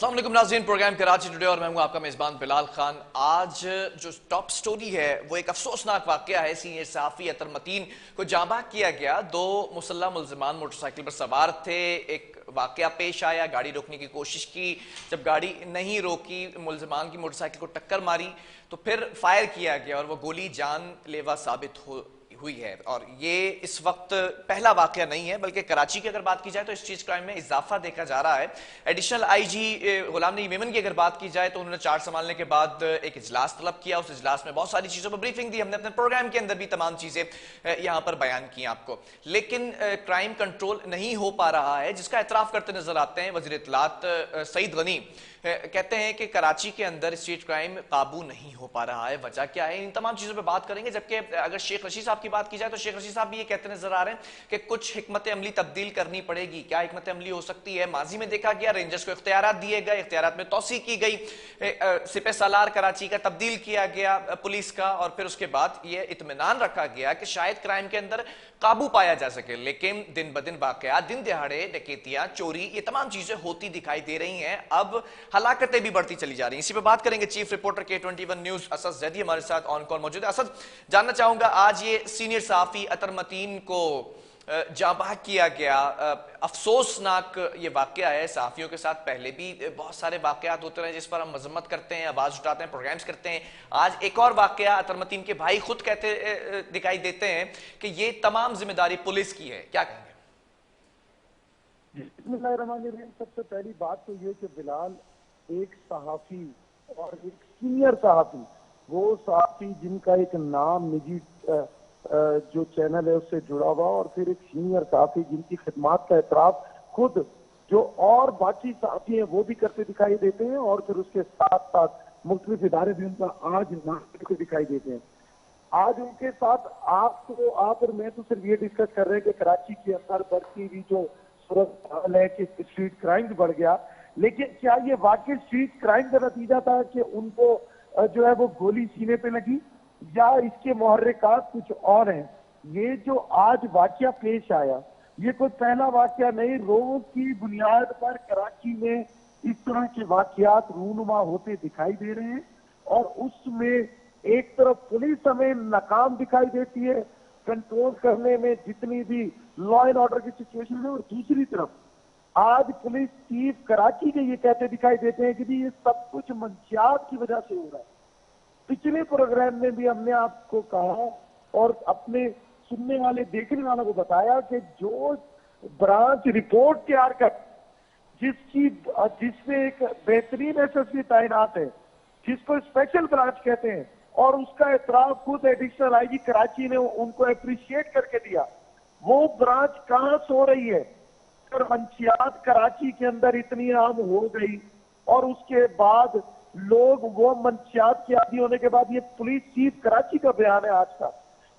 अस्सलाम वालेकुम नाज़रीन, प्रोग्राम कराची टुडे और मैं हूं आपका मेज़बान बिलाल खान। आज जो टॉप स्टोरी है वो एक अफसोसनाक वाक़या है। सीनियर सहाफ़ी अतर मतीन को जांबाग किया गया। दो मुसल्लह मुल्ज़िमान मोटरसाइकिल पर सवार थे। एक वाक़या पेश आया, गाड़ी रोकने की कोशिश की, जब गाड़ी नहीं रोकी मुल्ज़िमान की मोटरसाइकिल को टक्कर मारी तो फिर फायर किया गया और वो गोली जानलेवा साबित हुई है। और ये इस वक्त पहला वाकया नहीं है, बल्कि कराची की अगर बात की जाए तो इस चीज क्राइम में इजाफा देखा जा रहा है। एडिशनल आईजी गुलाम नबी मेमन की अगर बात की जाए तो उन्होंने चार्ज संभालने के बाद एक इजलास तलब किया। उस इजलास में बहुत सारी चीजों पर ब्रीफिंग दी। हमने अपने प्रोग्राम के अंदर भी तमाम चीजें यहां पर बयान की आपको, लेकिन क्राइम कंट्रोल नहीं हो पा रहा है, जिसका एतराफ करते नजर आते हैं वज़ीर इत्तलात सईद गनी। कहते हैं कि कराची के अंदर स्ट्रीट क्राइम काबू नहीं हो पा रहा है। वजह क्या है, इन तमाम चीजों पे बात करेंगे। जबकि अगर शेख रशीद साहब की बात की जाए तो शेख रशीद साहब भी ये कहते नजर आ रहे हैं कि कुछ हिकमत अमली तब्दील करनी पड़ेगी। क्या हिकमत अमली हो सकती है? माजी में देखा गया रेंजर्स को इख्तियारात दिए गए, इख्तियारात में तोसी की गई, सिपह सालार कराची का तब्दील किया गया पुलिस का, और फिर उसके बाद ये इत्मीनान रखा गया कि शायद क्राइम के अंदर काबू पाया जा सके। लेकिन दिन ब दिन वाकयात, दिन दिहाड़े डकैतियां, चोरी, ये तमाम चीजें होती दिखाई दे रही हैं। अब हलाकतें भी बढ़ती चली जा रही हैं। इसी पे बात करेंगे। Chief reporter K21 news Asad Zaidi हमारे साथ ऑन कॉल मौजूद है। असद, जानना चाहूंगा, आज ये सीनियर सहाफी अतर मतीन को जांबाग किया गया, अफसोसनाक ये वाकया है। सहाफियों के साथ पहले भी बहुत सारे वाकयात होते रहे जिस पर हम मजम्मत करते हैं, आवाज उठाते हैं, प्रोग्राम्स करते हैं। आज एक और वाकया, अतर मतीन के भाई खुद कहते दिखाई देते हैं कि ये तमाम जिम्मेदारी पुलिस की है। क्या कहेंगे? बिस्मिल्लाहिर्रहमानिर्रहीम। सबसे पहली बात तो ये कि बिलाल एक सहाफी और एक सीनियर सहाफी, वो सहाफी जिनका एक नाम निजी जो चैनल है उससे जुड़ा हुआ, और फिर एक सीनियर सहाफी जिनकी खिदमत का एतराफ खुद जो और बाकी सहाफी हैं वो भी करते दिखाई देते हैं, और फिर उसके साथ साथ मुख्तलिफ इदारे भी उनका आज नाम करके दिखाई देते हैं। आज उनके साथ आप और मैं तो सिर्फ ये डिस्कस कर रहे हैं कि कराची के अंदर बढ़ती हुई जो सूरत हाल है कि स्ट्रीट क्राइम बढ़ गया, लेकिन क्या ये वाकई स्ट्रीट क्राइम का नतीजा था कि उनको जो है वो गोली सीने पे लगी, या इसके मुहर्रिकात कुछ और हैं? ये जो आज वाकया पेश आया, ये कोई पहला वाकया नहीं। रोज की बुनियाद पर कराची में इस तरह के वाकयात रूनुमा होते दिखाई दे रहे हैं, और उसमें एक तरफ पुलिस हमें नाकाम दिखाई देती है कंट्रोल करने में जितनी भी लॉ एंड ऑर्डर की सिचुएशन है, और दूसरी तरफ आज पुलिस चीफ कराची के ये कहते दिखाई देते हैं कि भी ये सब कुछ मंशियात की वजह से हो रहा है। पिछले प्रोग्राम में भी हमने आपको कहा और अपने सुनने वाले देखने वालों को बताया कि जो ब्रांच रिपोर्ट तैयार कर जिसमें एक बेहतरीन एसएसपी तैनात है, जिसको स्पेशल ब्रांच कहते हैं, और उसका एतराफ खुद एडिशनल आईजी कराची ने उनको अप्रिशिएट करके दिया। वो ब्रांच कहां सो रही है? और मंशियात कराची के अंदर इतनी आम हो गई, और उसके बाद लोग वो मंशियात के आदी होने के बाद, ये पुलिस चीफ कराची का बयान है आज का,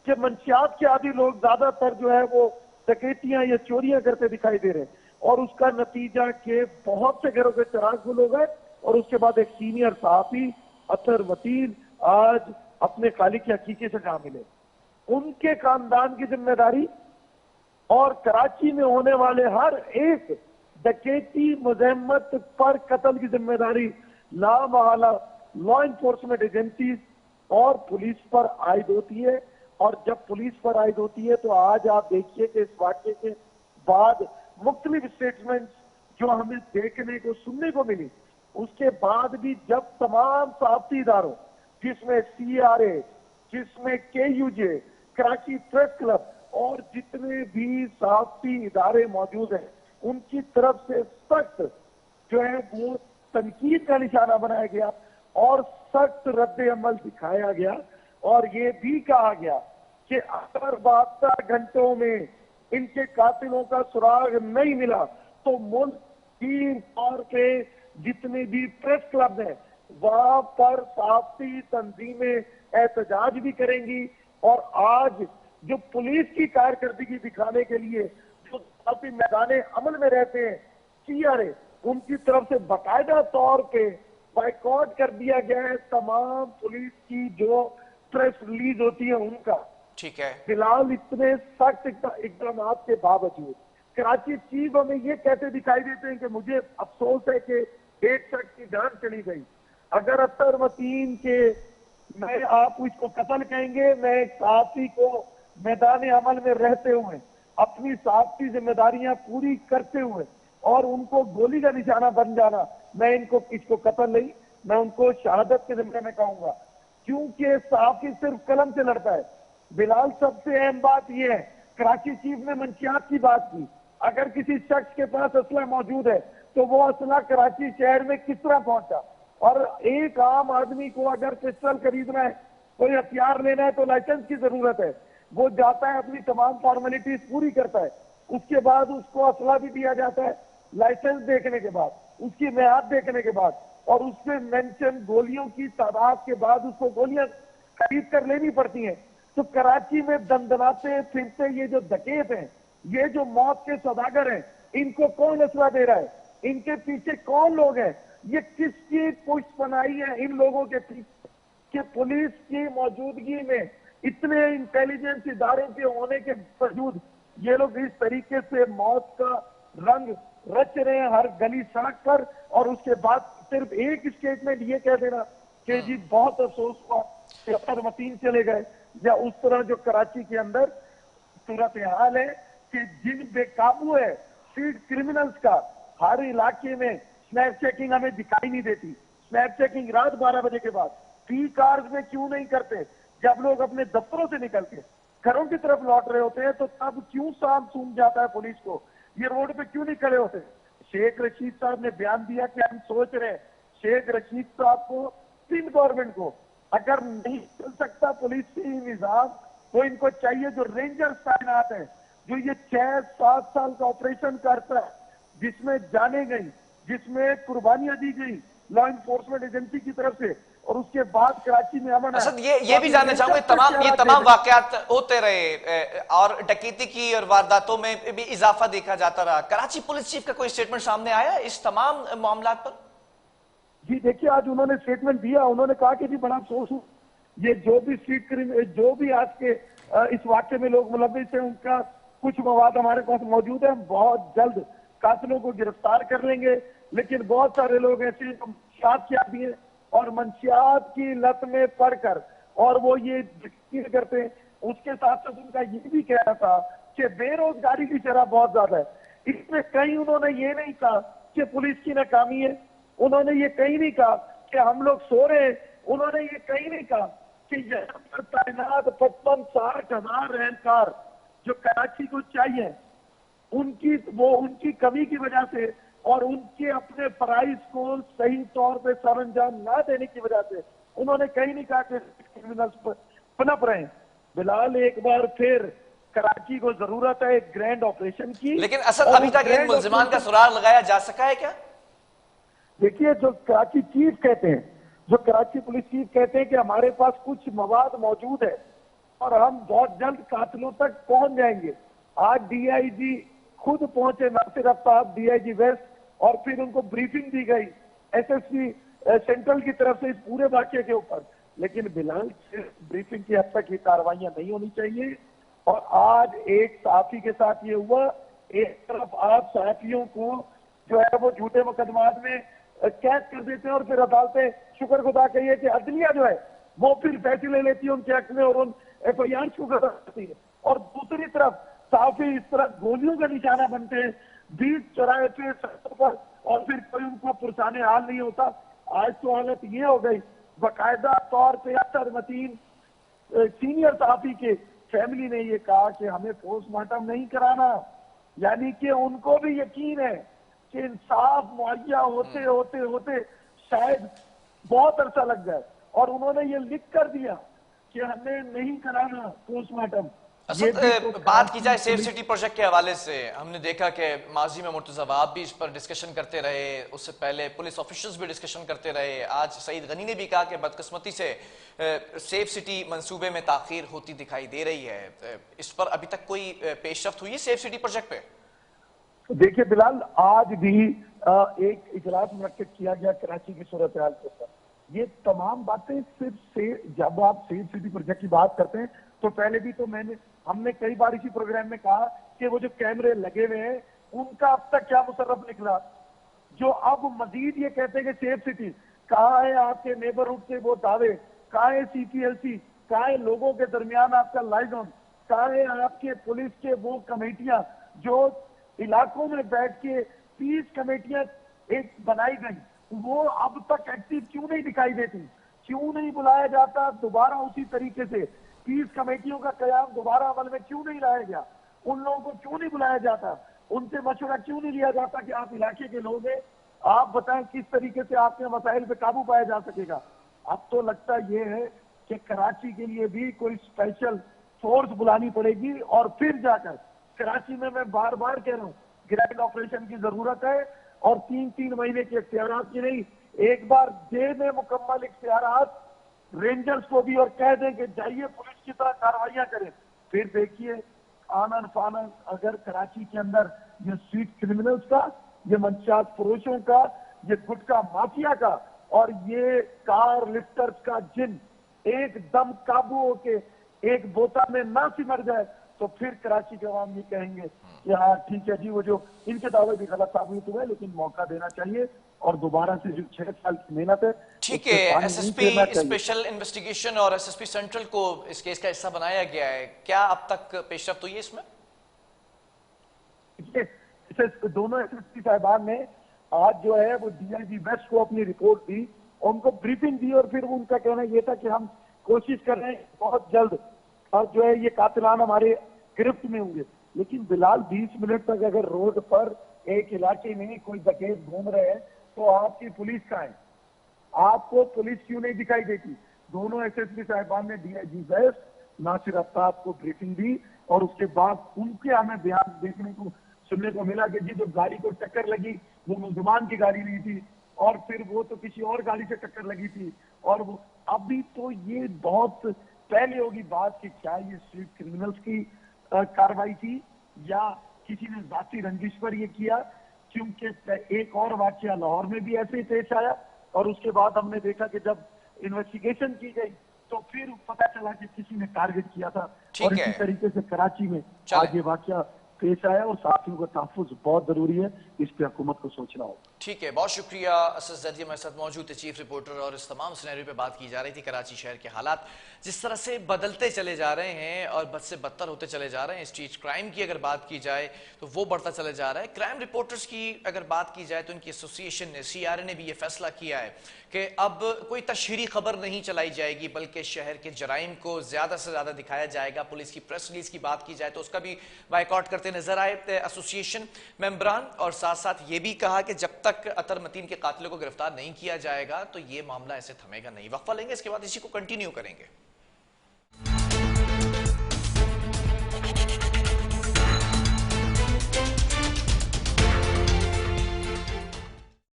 कि मंशियात के आदी लोग ज्यादातर जो है वो डकैतियां या चोरियां करते दिखाई दे रहे हैं, और उसका नतीजा के बहुत से घरों के चिराग गुल हो गए। और उसके बाद एक सीनियर सहाफी अतर मतीन आज अपने खालिक के हकीके से जहां मिले। उनके खानदान की जिम्मेदारी और कराची में होने वाले हर एक डकैती, मुजम्मत पर कत्ल की जिम्मेदारी लामहला लॉ इन्फोर्समेंट एजेंसीज और पुलिस पर आयद होती है। और जब पुलिस पर आयद होती है तो आज आप देखिए कि इस वाक्य के बाद मुख्तलिफ स्टेटमेंट्स जो हमें देखने को सुनने को मिली, उसके बाद भी जब तमाम सहाफती इदारों, जिसमें CRA, जिसमें KUJ, कराची प्रेस क्लब और जितने भी सहाफती इदारे मौजूद हैं, उनकी तरफ से सख्त जो है वो तनकीद का निशाना बनाया गया और सख्त रद्द अमल दिखाया गया, और ये भी कहा गया कि अगर 72 घंटों में इनके कातिलों का सुराग नहीं मिला तो मुल्क की तौर पे जितने भी प्रेस क्लब हैं वहां पर सहाफती तंजीमें एहतजाज भी करेंगी। और आज जो पुलिस की कारकर्दगी दिखाने के लिए जो सहाफी मैदान अमल में रहते हैं, CRA, उनकी तरफ से बाकायदा तौर पे बाइकआउट कर दिया गया है तमाम पुलिस की जो प्रेस रिलीज होती है उनका। ठीक है। फिलहाल इतने सख्त इकदाम के बावजूद कराची चीफ हमें ये कहते दिखाई देते हैं कि मुझे अफसोस है कि एक शख्स की जान चली गई। अगर अतर मतीन के मैं आप इसको कत्ल कहेंगे, मैं एक सहाफी को मैदान अमल में रहते हुए अपनी सहाफी जिम्मेदारियां पूरी करते हुए और उनको गोली का निशाना बन जाना, मैं इसको कत्ल नहीं, मैं उनको शहादत के जिम्मे में कहूंगा, क्योंकि सहाफी सिर्फ कलम से लड़ता है। बिलाल, सबसे अहम बात यह है, कराची चीफ ने मंशियात की बात की, अगर किसी शख्स के पास असला मौजूद है तो वो असला कराची शहर में किस तरह पहुंचा। और एक आम आदमी को अगर पिस्टल खरीदना है, कोई हथियार लेना है तो लाइसेंस की जरूरत है। वो जाता है, अपनी तमाम फॉर्मेलिटीज पूरी करता है, उसके बाद उसको असला भी दिया जाता है, लाइसेंस देखने के बाद, उसकी मियाद देखने के बाद, और उसमें मेंशन गोलियों की तादाद के बाद उसको गोलियां खरीद कर लेनी पड़ती हैं। तो कराची में दंदनाते फिरते ये जो डकैत हैं, ये जो मौत के सौदागर हैं, इनको कौन असला दे रहा है, इनके पीछे कौन लोग हैं, ये किसकी पुष्पनाई है इन लोगों के पीछे कि पुलिस की मौजूदगी में इतने इंटेलिजेंस इदारों के होने के बावजूद ये लोग इस तरीके से मौत का रंग रच रहे हैं हर गली सड़क पर। और उसके बाद सिर्फ एक स्टेटमेंट ये कह देना कि जी बहुत अफसोस हुआ कि अतर मतीन चले गए, या उस तरह जो कराची के अंदर सूरत हाल है कि जिन बेकाबू है स्ट्रीट क्रिमिनल्स का, हर इलाके में स्नैप चेकिंग हमें दिखाई नहीं देती। स्नैप चेकिंग रात 12 बजे के बाद पी कार्स में क्यों नहीं करते, जब लोग अपने दफ्तरों से निकल के घरों की तरफ लौट रहे होते हैं तो तब क्यों शाम सूझ जाता है पुलिस को, ये रोड पे क्यों नहीं खड़े होते। शेख रशीद साहब ने बयान दिया कि हम सोच रहे हैं, शेख रशीद साहब को, सिंध गवर्नमेंट को अगर नहीं चल सकता पुलिस निजाम तो इनको चाहिए जो रेंजर्स तैनात है, जो ये 6-7 साल का ऑपरेशन करता है, जिसमें जाने गई, जिसमें कुर्बानियां दी गई लॉ इन्फोर्समेंट एजेंसी की तरफ से, और उसके बाद कराची में अमन असद, ये भी जानना चाहूंगा, ये तमाम वाकयात होते रहे और डकैती की और वारदातों में भी इजाफा देखा जाता रहा, कराची पुलिस चीफ का कोई स्टेटमेंट सामने आया इस तमाम मामला पर? जी देखिए, आज उन्होंने स्टेटमेंट दिया, उन्होंने कहा कि जी बड़ा अफसोस हूं, ये जो भी जो भी आज के इस वाक्य में लोग मुलविस हैं, उनका कुछ मवाद हमारे पास मौजूद है, बहुत जल्द कातिलों को गिरफ्तार कर लेंगे। लेकिन बहुत सारे लोग ऐसे हैं जो मंशियात के आदी हैं और मंशियात की लत में पड़कर और वो ये करते हैं। उसके साथ साथ उनका ये भी कहना था कि बेरोजगारी की शरह बहुत ज्यादा है। इसमें कहीं उन्होंने ये नहीं कहा कि पुलिस की नाकामी है, उन्होंने ये कहीं नहीं कहा कि हम लोग सो रहे हैं, उन्होंने ये कहीं नहीं कहा कि यहाँ पर तैनात 55-60 हजार एहलकार जो कराची को चाहिए, उनकी कमी की वजह से और उनके अपने प्राइस को सही तौर पे सरअंजाम ना देने की वजह से उन्होंने कहीं नहीं कहा कि क्रिमिनल्स पनप रहे हैं। बिलाल, एक बार फिर कराची को जरूरत है एक ग्रैंड ऑपरेशन की। लेकिन असद, अभी तक इन मुल्जिमान का सुराग लगाया जा सका है क्या? देखिए, जो कराची चीफ कहते हैं, जो कराची पुलिस चीफ कहते हैं कि हमारे पास कुछ मवाद मौजूद है और हम बहुत जल्द कातिलों तक पहुंच जाएंगे। आज डीआईजी खुद पहुंचे, नासिर अफ्ताब डीआईजी वेस्ट, और फिर उनको ब्रीफिंग दी गई एसएसपी सेंट्रल की तरफ से इस पूरे वाक्य के ऊपर। लेकिन बिलाल, सिर्फ ब्रीफिंग की हद तक ये कार्रवाइयां नहीं होनी चाहिए। और आज एक सहाफी के साथ ये हुआ, एक तरफ आप सहाफियों को जो है वो झूठे मुकदमात में कैद कर देते हैं और फिर अदालतें शुक्र खुदा कहिए कि अदलिया जो है वो फिर फैसले लेती है उनके हक में और उन एफआईआर शुक्र करती है। और दूसरी तरफ साफी इस तरह गोलियों का निशाना बनते हैं बीच चौराहे पे, सड़कों पर, और फिर कोई उनको पुरसाने हाल नहीं होता। आज तो हालत ये हो गई, बाकायदा तौर पे अतर मतीन सीनियर साफी के फैमिली ने ये कहा कि हमें पोस्टमार्टम नहीं कराना, यानी कि उनको भी यकीन है कि इंसाफ मुहैया होते होते होते शायद बहुत अरसा लग जाए, और उन्होंने ये लिख कर दिया कि हमें नहीं कराना पोस्टमार्टम। असद, बात की जाए सेफ सिटी प्रोजेक्ट के हवाले से, हमने देखा कि माजी में मुर्तजा वहाब भी इस पर डिस्कशन करते रहे, उससे पहले पुलिस ऑफिशियल्स भी डिस्कशन करते रहे, आज सईद गनी ने भी कहा कि बदकिस्मती से सेफ सिटी मंसूबे में ताखीर होती दिखाई दे रही है। इस पर अभी तक कोई पेशरफ्त हुई है सेफ सिटी प्रोजेक्ट पे? देखिए बिलाल, आज भी एक इजलास मुनक्किद किया गया कराची की सूरत हाल के ऊपर। ये तमाम बातें सिर्फ से जब आप सेफ सिटी प्रोजेक्ट की बात करते हैं तो पहले भी तो हमने कई बार इसी प्रोग्राम में कहा कि वो जो कैमरे लगे हुए हैं उनका अब तक क्या मुसर्रफ निकला, जो अब मजीद ये कहते हैं कि सेफ सिटी, कहाँ है आपके नेबरहुड से वो दावे, कहाँ है CPLC, कहाँ है लोगों के दरमियान आपका लाइजन, कहाँ है आपके पुलिस के वो कमेटियां जो इलाकों में बैठ के 30 कमेटियां एक बनाई गई, वो अब तक एक्टिव क्यों नहीं दिखाई देती? क्यों नहीं बुलाया जाता दोबारा उसी तरीके से? 30 कमेटियों का कयाम दोबारा अमल में क्यों नहीं लाया गया? उन लोगों को क्यों नहीं बुलाया जाता? उनसे मशवरा क्यों नहीं लिया जाता कि आप इलाके के लोग हैं, आप बताएं किस तरीके से आपके मसाइल पे काबू पाया जा सकेगा? अब तो लगता ये है कि कराची के लिए भी कोई स्पेशल फोर्स बुलानी पड़ेगी और फिर जाकर कराची में, मैं बार बार कह रहा हूँ, ग्रैंड ऑपरेशन की जरूरत है और 3-3 महीने के इख्तियारात की नहीं, एक बार दे दें मुकम्मल इख्तियारात रेंजर्स को भी और कह दें कि जाइए पुलिस की तरह कार्रवाइयां करें। फिर देखिए आनन फानन अगर कराची के अंदर ये स्ट्रीट क्रिमिनल्स का, ये मंशियात फरोशों का, ये गुटखा माफिया का और ये कार लिफ्टर्स का जिन एकदम काबू होके एक बोता में ना सिमट जाए तो फिर कराची के अवाम ये कहेंगे कि हाँ ठीक है जी, वो जो इनके दावे भी गलत साबित हुए, लेकिन मौका देना चाहिए और दोबारा से जो 6 साल की मेहनत है। ठीक है, SSP स्पेशल इन्वेस्टिगेशन और SSP सेंट्रल को इस केस का हिस्सा बनाया गया है, क्या अब तक पेशरफ्त हुई है इसमें? दोनों SSP साहिबान ने आज जो है वो DIG वेस्ट को अपनी रिपोर्ट दी, उनको ब्रीफिंग दी और फिर उनका कहना यह था कि हम कोशिश कर रहे हैं बहुत जल्द और जो है ये कातिलान हमारे गिरफ्त में होंगे। लेकिन बिलाल 20 मिनट तक अगर रोड पर एक इलाके में कोई डकैत घूम रहे हैं तो आपकी पुलिस कहाँ है? आपको पुलिस क्यों नहीं दिखाई देती? दोनों SSP साहिबान ने DIG वेस्ट नासिर आफ्ताब को ब्रीफिंग दी और उसके बाद उनके हमें बयान देखने को सुनने को मिला कि जी जो गाड़ी को टक्कर लगी वो मुसलमान की गाड़ी नहीं थी और फिर वो तो किसी और गाड़ी से टक्कर लगी थी। और वो अभी तो ये बहुत पहले होगी बात कि क्या ये स्ट्रीट क्रिमिनल्स की कार्रवाई थी या किसी ने जाती रंजिश पर ये किया, क्योंकि एक और वाकया लाहौर में भी ऐसे ही पेश आया और उसके बाद हमने देखा कि जब इन्वेस्टिगेशन की गई तो फिर पता चला कि किसी ने टारगेट किया था और इसी तरीके से कराची में आज ये वाकया पेश आया और साथियों का तहफ़्फ़ुज़ बहुत जरूरी है, इस पे हुकूमत को सोचना होगा। ठीक है, बहुत शुक्रिया। असद जैदी हमारे साथ मौजूद थे, चीफ रिपोर्टर, और इस तमाम सिनेरियो पे बात की जा रही थी। कराची शहर के हालात जिस तरह से बदलते चले जा रहे हैं और बद से बदतर होते चले जा रहे हैं, स्ट्रीट क्राइम की अगर बात की जाए तो वो बढ़ता चले जा रहा है। क्राइम रिपोर्टर्स की अगर बात की जाए तो इनकी एसोसिएशन ने, CRA ने भी ये फैसला किया है कि अब कोई तशहीरी खबर नहीं चलाई जाएगी बल्कि शहर के जराइम को ज़्यादा से ज़्यादा दिखाया जाएगा। पुलिस की प्रेस रिलीज की बात की जाए तो उसका भी बायकॉट करते नजर आए एसोसिएशन मेंबरान, और साथ साथ ये भी कहा कि जब तक अतर मतीन के कातिलों को गिरफ्तार नहीं किया जाएगा तो ये मामला ऐसे थमेगा नहीं। वक्फा लेंगे, इसके बाद इसी को कंटिन्यू करेंगे।